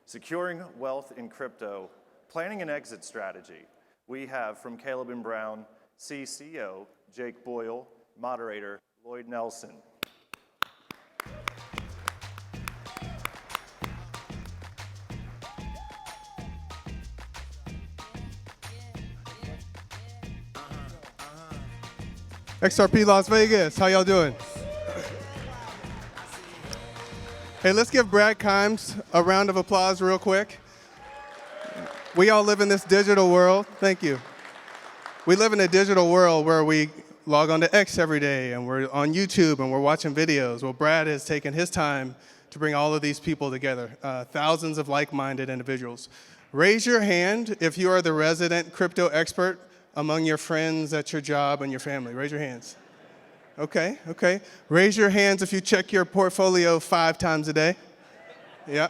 Securing Wealth in Crypto, Planning an Exit Strategy. We have from Caleb and Brown, CCO, Jake Boyle, moderator, Lloyd Nelson. XRP Las Vegas, how y'all doing? Hey, let's give Brad Kimes a round of applause real quick. We all live in this digital world. Thank you. We live in a digital world where we log on to X every day and we're on YouTube and we're watching videos. Well, Brad has taken his time to bring all of these people together, thousands of like-minded individuals. Raise your hand if you are the resident crypto expert among your friends at your job and your family. Raise your hands. Okay. Raise your hands if you check your portfolio 5 times a day. Yep.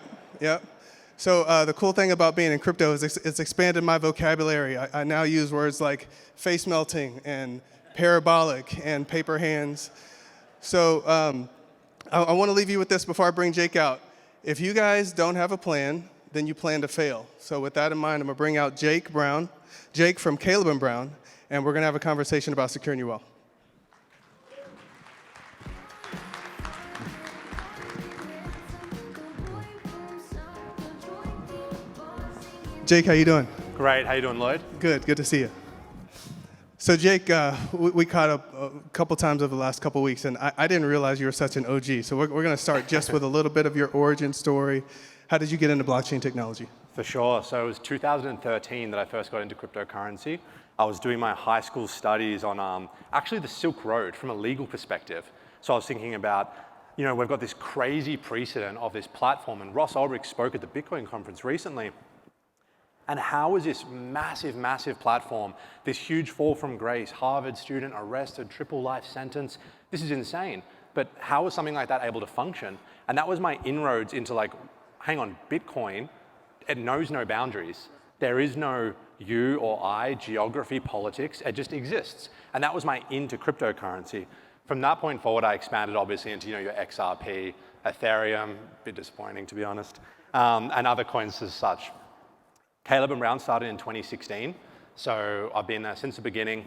So the cool thing about being in crypto is it's expanded my vocabulary. I now use words like face melting and parabolic and paper hands. So I want to leave you with this before I bring Jake out. If you guys don't have a plan, then you plan to fail. So with that in mind, I'm going to bring out Jake from Caleb and Brown, and we're going to have a conversation about securing your wealth. Jake, how you doing? Great. How you doing, Lloyd? Good to see you. So Jake, we caught up a couple times over the last couple weeks, and I didn't realize you were such an OG. So we're going to start just with a little bit of your origin story. How did you get into blockchain technology? For sure. So it was 2013 that I first got into cryptocurrency. I was doing my high school studies on actually the Silk Road from a legal perspective. So I was thinking about, we've got this crazy precedent of this platform, and Ross Ulbricht spoke at the Bitcoin conference recently. And how is this massive platform, this huge fall from grace, Harvard student arrested, triple life sentence, this is insane. But how is something like that able to function? And that was my inroads into hang on, Bitcoin, it knows no boundaries. There is no you or I, geography, politics, it just exists. And that was my into cryptocurrency. From that point forward, I expanded obviously into your XRP, Ethereum, a bit disappointing to be honest, and other coins as such. Caleb and Brown started in 2016, so I've been there since the beginning.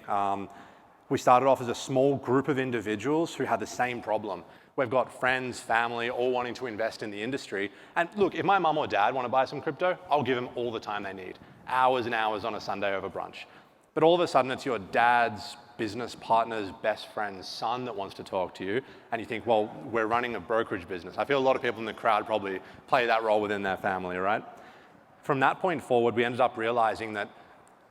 We started off as a small group of individuals who had the same problem. We've got friends, family, all wanting to invest in the industry. And look, if my mum or dad want to buy some crypto, I'll give them all the time they need. Hours and hours on a Sunday over brunch. But all of a sudden, it's your dad's business partner's best friend's son that wants to talk to you. And you think, well, we're running a brokerage business. I feel a lot of people in the crowd probably play that role within their family, right? From that point forward, we ended up realizing that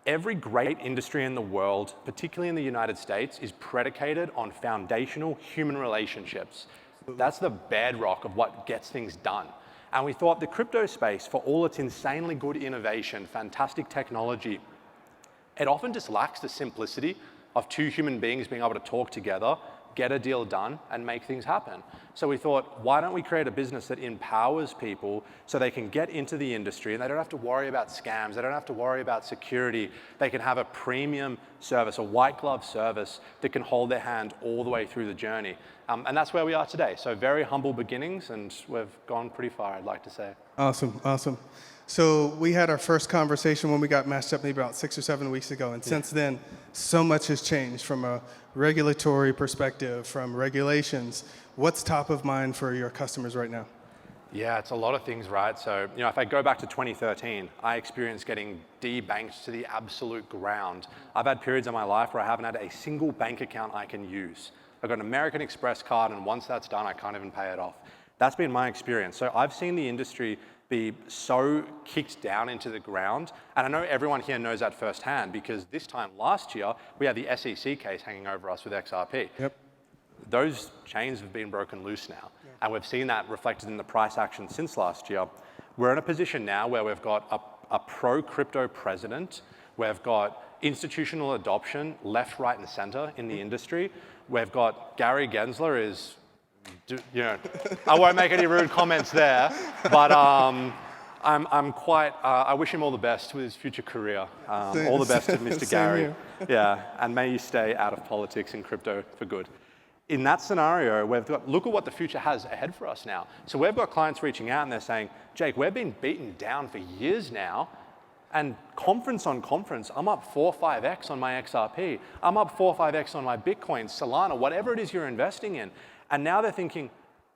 every great industry in the world, particularly in the United States, is predicated on foundational human relationships. That's the bedrock of what gets things done. And we thought the crypto space, for all its insanely good innovation, fantastic technology, it often just lacks the simplicity of 2 human beings being able to talk together, get a deal done, and make things happen. So we thought, why don't we create a business that empowers people so they can get into the industry and they don't have to worry about scams, they don't have to worry about security, they can have a premium service, a white glove service that can hold their hand all the way through the journey. And that's where we are today. So very humble beginnings, and we've gone pretty far, I'd like to say. Awesome. So we had our first conversation when we got matched up maybe about 6 or 7 weeks ago, and since then, so much has changed from a regulatory perspective, from regulations. What's top of mind for your customers right now? Yeah, it's a lot of things, right? So, if I go back to 2013, I experienced getting debanked to the absolute ground. I've had periods in my life where I haven't had a single bank account I can use. I've got an American Express card, and once that's done, I can't even pay it off. That's been my experience. So I've seen the industry be so kicked down into the ground. And I know everyone here knows that firsthand because this time last year, we had the SEC case hanging over us with XRP. Yep. Those chains have been broken loose now. Yep. And we've seen that reflected in the price action since last year. We're in a position now where we've got a pro-crypto president. We've got institutional adoption left, right, and center in the industry. We've got Gary Gensler is, I won't make any rude comments there, but I'm quite, I wish him all the best with his future career. All the best to Mr. Gary. Yeah, and may you stay out of politics and crypto for good. in that scenario, look at what the future has ahead for us now. So we've got clients reaching out and they're saying, Jake, we've been beaten down for years now, and conference on conference, I'm up 4 or 5x on my XRP. I'm up 4 or 5x on my Bitcoin, Solana, whatever it is you're investing in. And now they're thinking,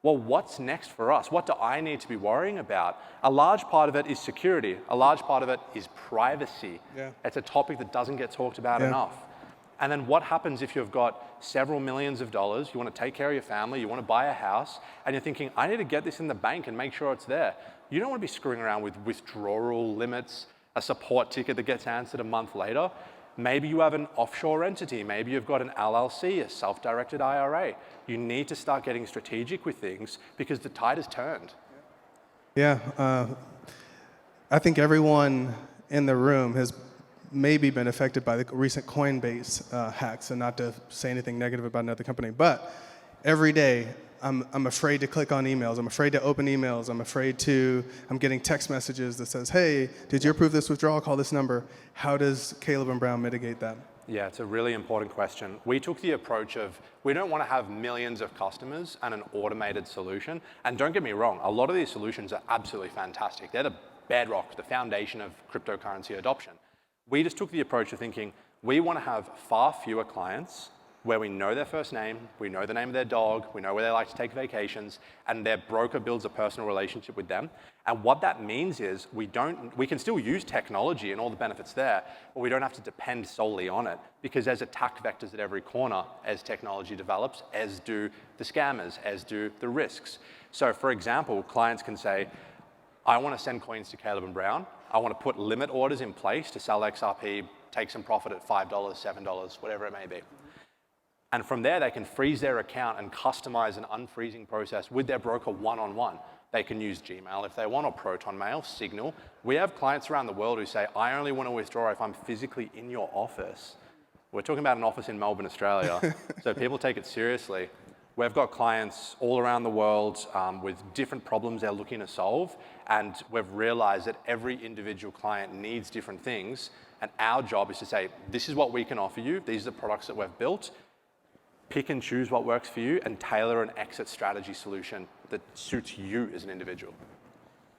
well, what's next for us? What do I need to be worrying about? A large part of it is security. A large part of it is privacy. Yeah. It's a topic that doesn't get talked about enough. And then what happens if you've got several millions of dollars, you want to take care of your family, you want to buy a house, and you're thinking, I need to get this in the bank and make sure it's there. You don't want to be screwing around with withdrawal limits, a support ticket that gets answered a month later. Maybe you have an offshore entity. Maybe you've got an LLC, a self-directed IRA. You need to start getting strategic with things because the tide has turned. Yeah, I think everyone in the room has maybe been affected by the recent Coinbase hacks, and not to say anything negative about another company, but every day I'm afraid to click on emails. I'm afraid to open emails. I'm getting text messages that says, hey, did you approve this withdrawal? Call this number. How does Caleb and Brown mitigate that? Yeah, it's a really important question. We took the approach of, we don't want to have millions of customers and an automated solution. And don't get me wrong, a lot of these solutions are absolutely fantastic. They're the bedrock, the foundation of cryptocurrency adoption. We just took the approach of thinking, we want to have far fewer clients where we know their first name, we know the name of their dog, we know where they like to take vacations, and their broker builds a personal relationship with them. And what that means is we can still use technology and all the benefits there, but we don't have to depend solely on it, because there's attack vectors at every corner as technology develops, as do the scammers, as do the risks. So for example, clients can say, I want to send coins to Caleb and Brown. I want to put limit orders in place to sell XRP, take some profit at $5, $7, whatever it may be. And from there, they can freeze their account and customize an unfreezing process with their broker one-on-one. They can use Gmail if they want, or Proton Mail, Signal. We have clients around the world who say, I only want to withdraw if I'm physically in your office. We're talking about an office in Melbourne, Australia, so people take it seriously. We've got clients all around the world with different problems they're looking to solve, and we've realized that every individual client needs different things, and our job is to say, this is what we can offer you, these are the products that we've built, pick and choose what works for you, and tailor an exit strategy solution that suits you as an individual.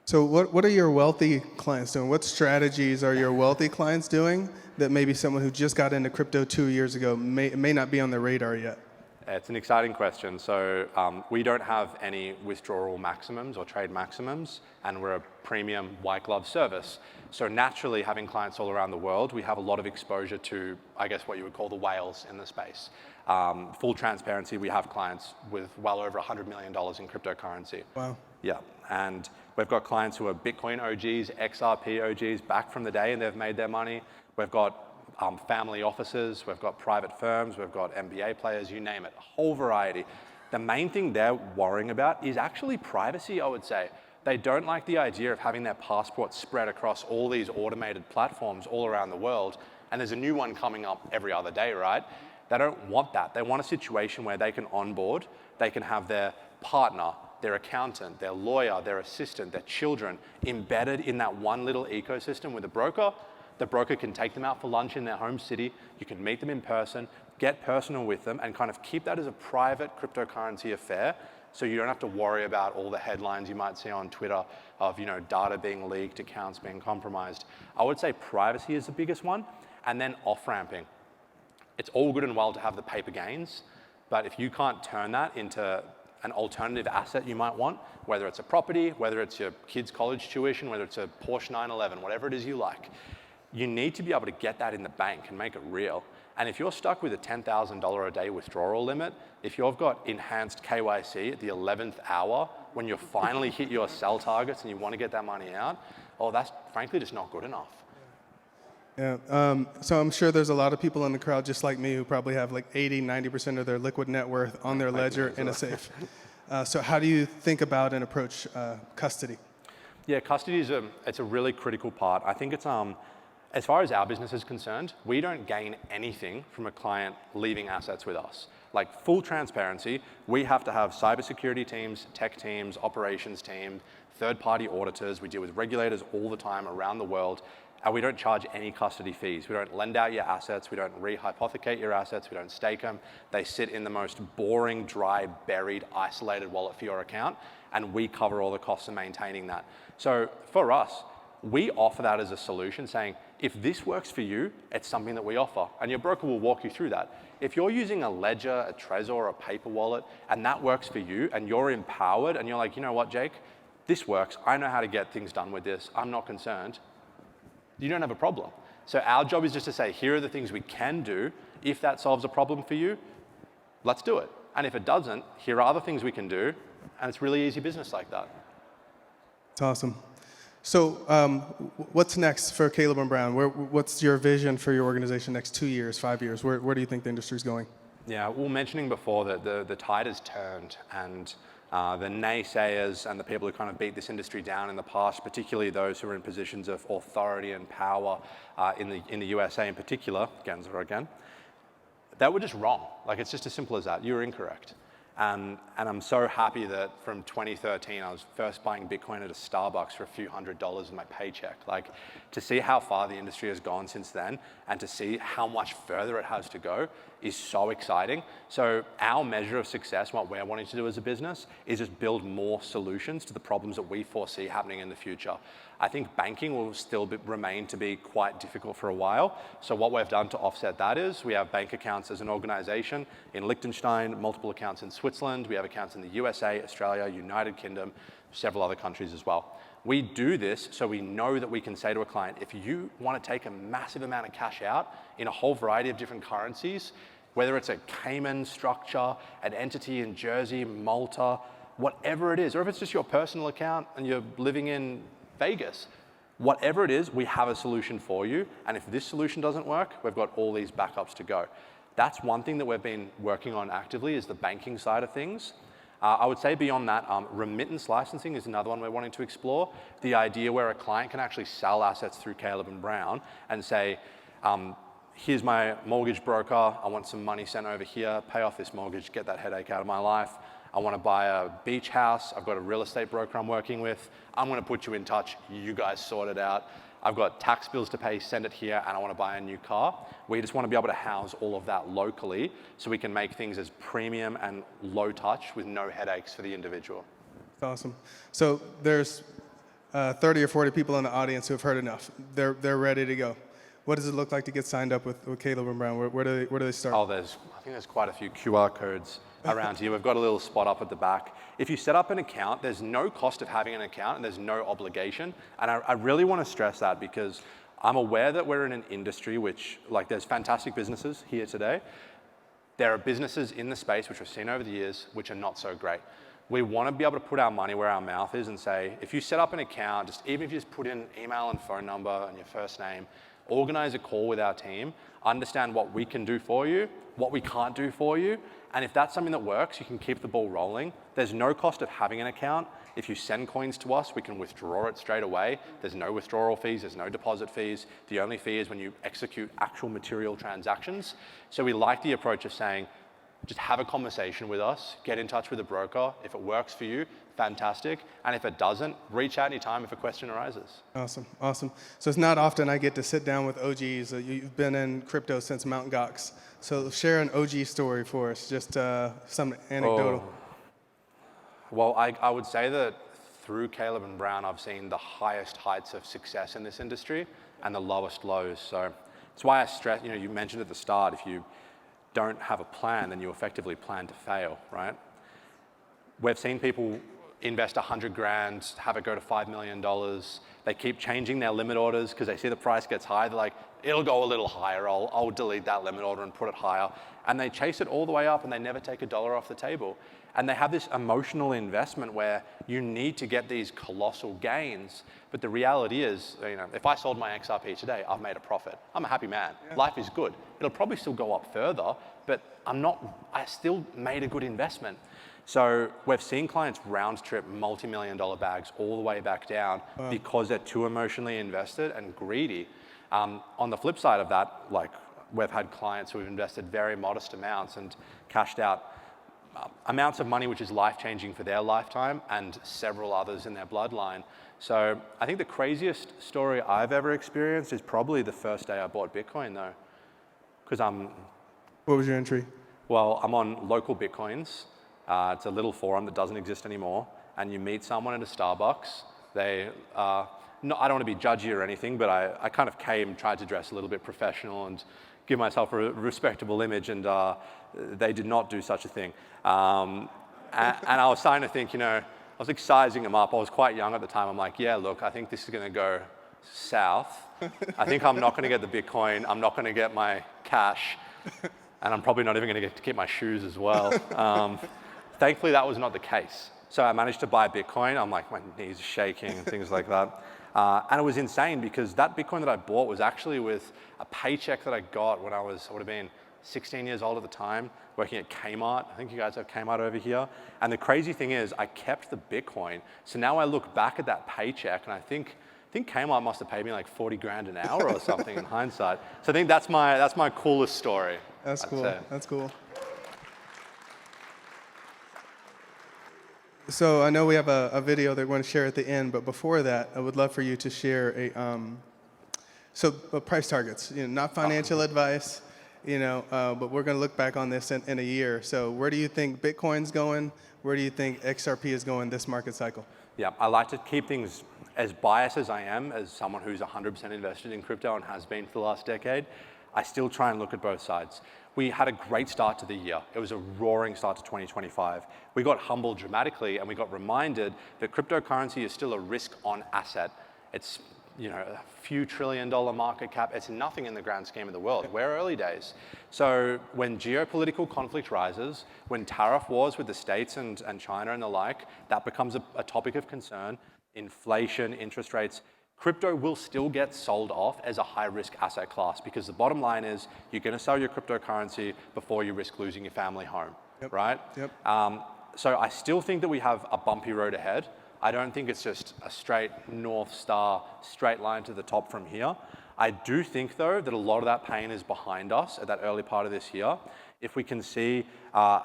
So what are your wealthy clients doing? What strategies are your wealthy clients doing that maybe someone who just got into crypto 2 years ago may not be on their radar yet? It's an exciting question. So we don't have any withdrawal maximums or trade maximums, and we're a premium white glove service. So naturally, having clients all around the world, we have a lot of exposure to, I guess, what you would call the whales in the space. Full transparency, we have clients with well over $100 million in cryptocurrency. Wow. Yeah, and we've got clients who are Bitcoin OGs, XRP OGs back from the day, and they've made their money. We've got family offices, we've got private firms, we've got MBA players, you name it, a whole variety. The main thing they're worrying about is actually privacy, I would say. They don't like the idea of having their passport spread across all these automated platforms all around the world, and there's a new one coming up every other day, right? They don't want that. They want a situation where they can onboard, they can have their partner, their accountant, their lawyer, their assistant, their children embedded in that one little ecosystem with a broker. The broker can take them out for lunch in their home city. You can meet them in person, get personal with them, and kind of keep that as a private cryptocurrency affair, so you don't have to worry about all the headlines you might see on Twitter of, data being leaked, accounts being compromised. I would say privacy is the biggest one, and then off-ramping. It's all good and well to have the paper gains, but if you can't turn that into an alternative asset you might want, whether it's a property, whether it's your kid's college tuition, whether it's a Porsche 911, whatever it is you like, you need to be able to get that in the bank and make it real. And if you're stuck with a $10,000 a day withdrawal limit, if you've got enhanced KYC at the 11th hour, when you finally hit your sell targets and you want to get that money out, that's frankly just not good enough. Yeah, so I'm sure there's a lot of people in the crowd just like me who probably have like 80-90% of their liquid net worth on their ledger in a safe. So how do you think about and approach custody? Yeah, custody it's a really critical part. I think it's as far as our business is concerned, we don't gain anything from a client leaving assets with us. Like full transparency, we have to have cybersecurity teams, tech teams, operations teams, third-party auditors, we deal with regulators all the time around the world, and we don't charge any custody fees. We don't lend out your assets, we don't rehypothecate your assets, we don't stake them. They sit in the most boring, dry, buried, isolated wallet for your account, and we cover all the costs of maintaining that. So for us, we offer that as a solution, saying, if this works for you, it's something that we offer, and your broker will walk you through that. If you're using a ledger, a Trezor, a paper wallet, and that works for you, and you're empowered, and you're like, you know what, Jake, this works, I know how to get things done with this, I'm not concerned, you don't have a problem. So our job is just to say, here are the things we can do. If that solves a problem for you, let's do it. And if it doesn't, here are other things we can do, and it's really easy business like that. It's awesome. So what's next for Caleb and Brown? What's your vision for your organization next 2 years, 5 years? Where do you think the industry's going? Yeah, well, mentioning before that the tide has turned, and the naysayers and the people who kind of beat this industry down in the past, particularly those who are in positions of authority and power in the USA in particular, again, they were just wrong. Like, it's just as simple as that. You were incorrect. And I'm so happy that from 2013, I was first buying Bitcoin at a Starbucks for a few $100s in my paycheck. Like, to see how far the industry has gone since then, and to see how much further it has to go, is so exciting. So our measure of success, what we're wanting to do as a business, is just build more solutions to the problems that we foresee happening in the future. I think banking will still remain to be quite difficult for a while. So what we've done to offset that is we have bank accounts as an organization in Liechtenstein, multiple accounts in Switzerland, we have accounts in the USA, Australia, United Kingdom, several other countries as well. We do this so we know that we can say to a client, if you want to take a massive amount of cash out in a whole variety of different currencies, whether it's a Cayman structure, an entity in Jersey, Malta, whatever it is, or if it's just your personal account and you're living in Vegas, whatever it is, we have a solution for you. And if this solution doesn't work, we've got all these backups to go. That's one thing that we've been working on actively, is the banking side of things. I would say beyond that, remittance licensing is another one we're wanting to explore. The idea where a client can actually sell assets through Caleb and Brown and say, here's my mortgage broker, I want some money sent over here, pay off this mortgage, get that headache out of my life. I want to buy a beach house, I've got a real estate broker I'm working with, I'm going to put you in touch, you guys sort it out. I've got tax bills to pay, send it here, and I want to buy a new car. We just want to be able to house all of that locally so we can make things as premium and low touch with no headaches for the individual. Awesome. So there's 30 or 40 people in the audience who have heard enough. They're ready to go. What does it look like to get signed up with Caleb and Brown? Where do they start? Oh, I think there's quite a few QR codes around here. We've got a little spot up at the back. If you set up an account, there's no cost of having an account and there's no obligation. And I really want to stress that, because I'm aware that we're in an industry which, like, there's fantastic businesses here today. There are businesses in the space which we've seen over the years which are not so great. We want to be able to put our money where our mouth is and say, if you set up an account, even if you just put in email and phone number and your first name, organize a call with our team, understand what we can do for you, what we can't do for you, and if that's something that works, you can keep the ball rolling. There's no cost of having an account. If you send coins to us, we can withdraw it straight away. There's no withdrawal fees, there's no deposit fees. The only fee is when you execute actual material transactions. So we like the approach of saying, just have a conversation with us, get in touch with a broker. If it works for you, fantastic. And if it doesn't, reach out anytime if a question arises. Awesome, awesome. So it's not often I get to sit down with OGs. You've been in crypto since Mt. Gox. So share an OG story for us, just some anecdotal. Oh. Well, I would say that through Caleb and Brown, I've seen the highest heights of success in this industry and the lowest lows. So that's why I stress, you mentioned at the start, if you don't have a plan, then you effectively plan to fail, right? We've seen people invest 100 grand, have it go to $5 million. They keep changing their limit orders because they see the price gets high. They're like, it'll go a little higher. I'll delete that limit order and put it higher. And they chase it all the way up and they never take a dollar off the table. And they have this emotional investment where you need to get these colossal gains. But the reality is, if I sold my XRP today, I've made a profit. I'm a happy man. Yeah. Life is good. It'll probably still go up further, but I still made a good investment. So we've seen clients round trip multi-million-dollar bags all the way back down because they're too emotionally invested and greedy. On the flip side of that, like, we've had clients who have invested very modest amounts and cashed out amounts of money which is life-changing for their lifetime and several others in their bloodline. So I think the craziest story I've ever experienced is probably the first day I bought Bitcoin, though, because What was your entry? well, I'm on Local Bitcoins. It's a little forum that doesn't exist anymore, and you meet someone at a Starbucks. They, no, I don't want to be judgy or anything, but I kind of tried to dress a little bit professional and give myself a respectable image, and they did not do such a thing. And I was starting to think, you know, I was like sizing them up. I was quite young at the time. I'm like, yeah, look, I think this is going to go south. I think I'm not going to get the Bitcoin. I'm not going to get my cash. And I'm probably not even going to get to keep my shoes as well. Thankfully, that was not the case. So I managed to buy Bitcoin. I'm like, my knees are shaking and things like that. And it was insane because that Bitcoin that I bought was actually with a paycheck that I got when I would have been 16 years old at the time, working at Kmart. I think you guys have Kmart over here. And the crazy thing is I kept the Bitcoin. So now I look back at that paycheck and I think Kmart must have paid me like 40 grand an hour or something in hindsight. So I think that's my coolest story. That's I'd cool. say. That's cool. So I know we have a video that we're going to share at the end, but before that, I would love for you to share price targets. You know, not financial advice, you know, but we're going to look back on this in a year. So where do you think Bitcoin's going? Where do you think XRP is going this market cycle? Yeah, I like to keep things as biased as I am, as someone who's 100% invested in crypto and has been for the last decade. I still try and look at both sides. We had a great start to the year. It was a roaring start to 2025. We got humbled dramatically and we got reminded that cryptocurrency is still a risk-on asset. It's, you know, a few $1 trillion market cap. It's nothing in the grand scheme of the world. We're early days. So when geopolitical conflict rises, when tariff wars with the States and China and the like, that becomes a topic of concern. Inflation, interest rates, crypto will still get sold off as a high-risk asset class because the bottom line is you're going to sell your cryptocurrency before you risk losing your family home, right? Yep. So I still think that we have a bumpy road ahead. I don't think it's just a straight North Star, straight line to the top from here. I do think, though, that a lot of that pain is behind us at that early part of this year. If we can see a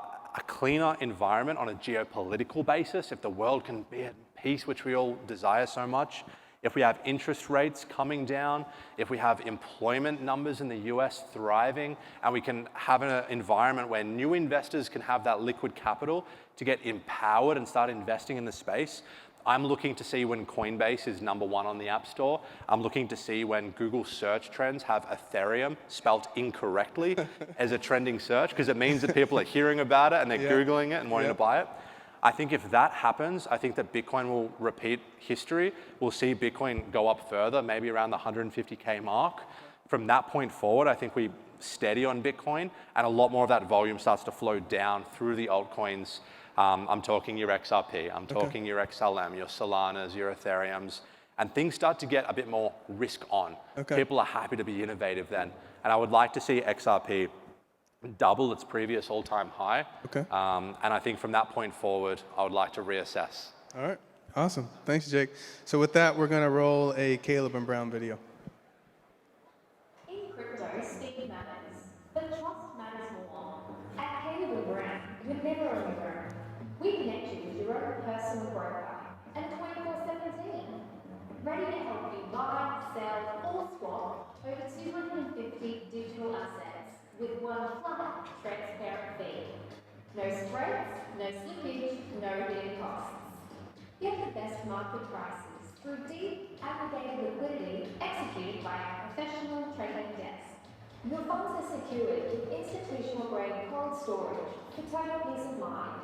cleaner environment on a geopolitical basis, if the world can be at peace, which we all desire so much, if we have interest rates coming down, if we have employment numbers in the US thriving, and we can have an environment where new investors can have that liquid capital to get empowered and start investing in the space, I'm looking to see when Coinbase is #1 on the App Store. I'm looking to see when Google search trends have Ethereum spelt incorrectly as a trending search, because it means that people are hearing about it and they're Googling it and wanting to buy it. I think if that happens, I think that Bitcoin will repeat history. We'll see Bitcoin go up further, maybe around the 150K mark. From that point forward, I think we steady on Bitcoin and a lot more of that volume starts to flow down through the altcoins. I'm talking your XRP, I'm talking your XLM, your Solanas, your Ethereums, and things start to get a bit more risk on. People are happy to be innovative then. And I would like to see XRP double its previous all-time high. And I think from that point forward, I would like to reassess. All right, awesome. Thanks, Jake. So with that, we're going to roll a Caleb and Brown video. In crypto, speed matters, but trust matters more. At Caleb and Brown, you're never on your own. We connect you with your own personal broker and 24/7 team, ready to help you buy, sell, or swap over 250 digital assets with one flat, transparent fee. No spreads, no slippage, no hidden costs. Get the best market prices through deep, aggregated liquidity executed by our professional trading desk. Your funds are secured with institutional-grade cold storage for total peace of mind.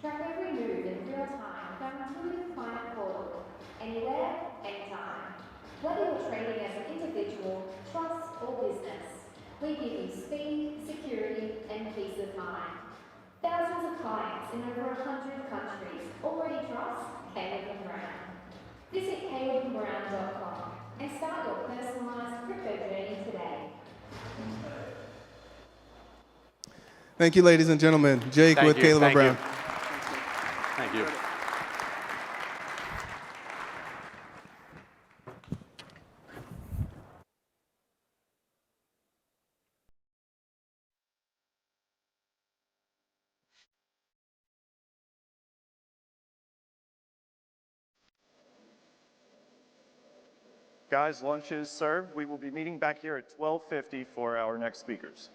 Track every move in real time with our intuitive client portal, anywhere, anytime. Whether you're trading as an individual, trust, or business, we give you speed, security, and peace of mind. Thousands of clients in over 100 countries already trust Caleb and Brown. Visit calebandbrown.com and start your personalized crypto journey today. Thank you, ladies and gentlemen. Jake with Caleb and Brown. Thank you. Guys, lunch is served. We will be meeting back here at 12:50 for our next speakers.